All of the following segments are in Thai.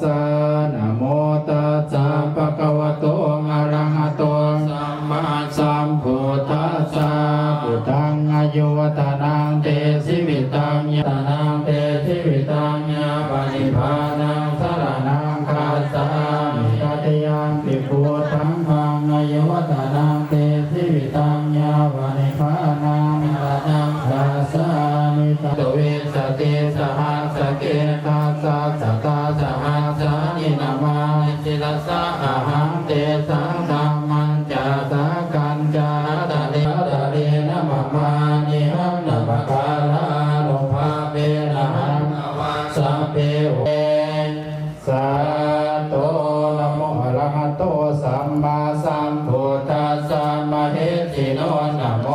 สะนะโมตัสสะภะคะวะโตอะระหะโตสัมมาสัมพุทธัสสะพุทธังอายุวัฒนังเตสิวิตังยะนังเตสิวิตังยะปณิพานังสรณังคัสสามิตัตยังปิพุทธังพังอายุวัฒนังเตสิวิตังยะปณิพานังสรณังคัสสามิตัตวิสติสหัสเกตัสสะสัตตาสหัสสานินามานิสิลสะอะหังเตสังธัมมัญจสากัญจาตะเรนะมะมานิหังนะภะคะลาโลภะเปนะหังสัพเพเวสาโตนะโมอะระหะโตสัมมาสัมพุทธัสสะมะเหสิโนนะโม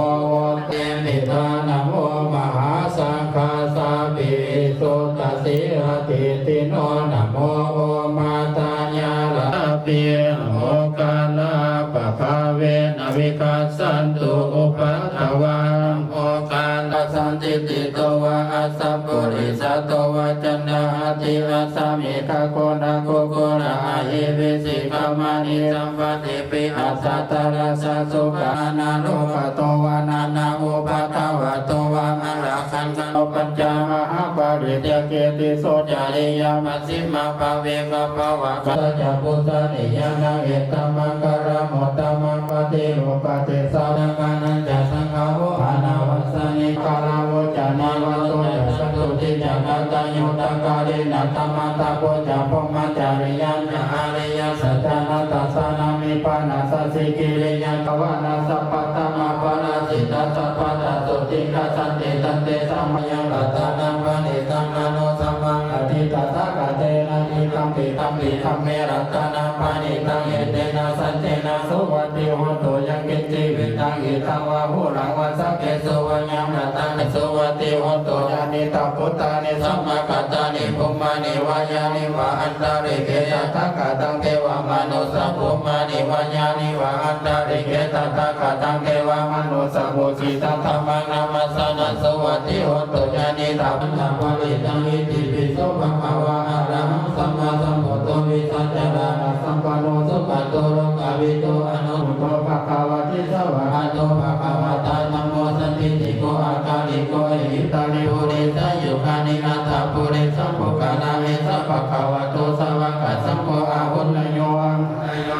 เตมิทานะโมมหาสังฆาสาปิสุตสิหติติโนนะโมโอมาตายาลาเปียโอกาลาปะภาเวนะวิคัสสันตุอุปัฏฐวังโอกาลสันติติโตวะอัสสะปุริสัตโตวะจันนาติอัสสะมิคะโกนะโกโกนะอะหิวิสิกามานิสัมปติปิอัสสะตระสะสุขานาโลกโตวะนานาอุปัฏฐวะโตวะอะระคันกันปัญจมหาปริเตเกติโสจาริยามัสสิมาภเวกภวะกัจจพุทธนิยานังเอตัมมังกรโมตตัมมังปฏิโลปฏิสาวกานันจะสังฆาโวอานาวัสสนิกาลาโวจานาวัตโตจะสัตตุติจานาตายุตกาลินาธรรมตาโพจะพมจาริยัญจะอาริยสัจจานาตัสสานามิปานาสัสสิกิริยังกวานาสัพพะตมาปนาสิตาสัพพะตสุติกาสันติตันเตสัมยังรัตนังปณิตังนาโนสัมมังอธิตตากะเตนะนิคัมปิคัมปิคัมเมรัตนังปณิตังเอเตนะสันเตนะสุวัติโหตุยังกินจิวิตังอิทังวะหุรังวัสสะเกสุวัญญังรัตังสุวัติโหตุญาณิตาพุทธานิสัมมากัตตานิภูมานิวายานิวะอันตาริเกตตะกะตังเทวมนุสสะภูมานิวายานิวะอันตาริเกตตะกะตังเทวมนุสสะภูสิตังธัมมังนามัสสนะสุวัติโหตุญาณิตาพุทธาภริตังอิติปิโสภะคะวะอะระหังสัมมาสัมพุทโธวิสัชฌานะสัมปันโนสุขโตโลกวิโตอนุตโตภะคะวะติสวะหะโตภะคะวะตาธัมโมสันติติโกอาคาลิโกเอหิตาลิปุริสยุคานินาถาปุริสัมภุกานาเมสัพพะคะวะโตสาวกสัมโฆอาหุนโย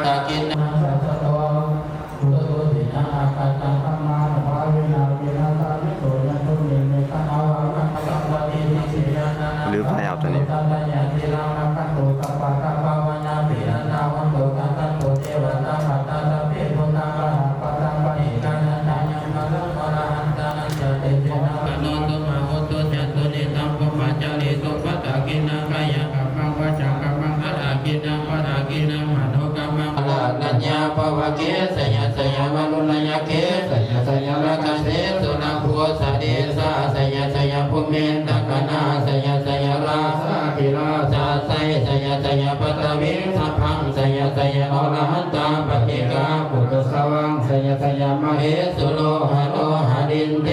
ตากินนะสัตโตตุตินะอาคาตังธัมมาภาวินาวินาตามิโตยันตุเนเมตตาวะสัพพะติสิยานาหรือพยาวตัวนี้ตัณญาติลานะคันโตสัพพะคะภาวนาปิยนาวันโตกันตันโตเทวตามัตตาสัพเพพุทธาภะปะตังปะนิกานันทายังมะลังมะระหันตานันจะเตเจนะปะโนตุมะโหตุจัตตุนิตัมปุปัจจาริสุปะตะกินังกายกัมมังวะจักกัมมังอะระกินังปะระกินังมโนกัมมังอะระนัญญาภวะเกสยะสยามะลุลยะเกสยะสยามะคะเสสุนังโพสะเดสะสยะสยะภูเมนตะกนาสยะสยะราสะกิราสะสยะสยะปัตตวิสัพพังสยะสยะอรหันตาปฏิกาปุตตะสวังสยะสยะมเหสุโลหะโลหะดินเต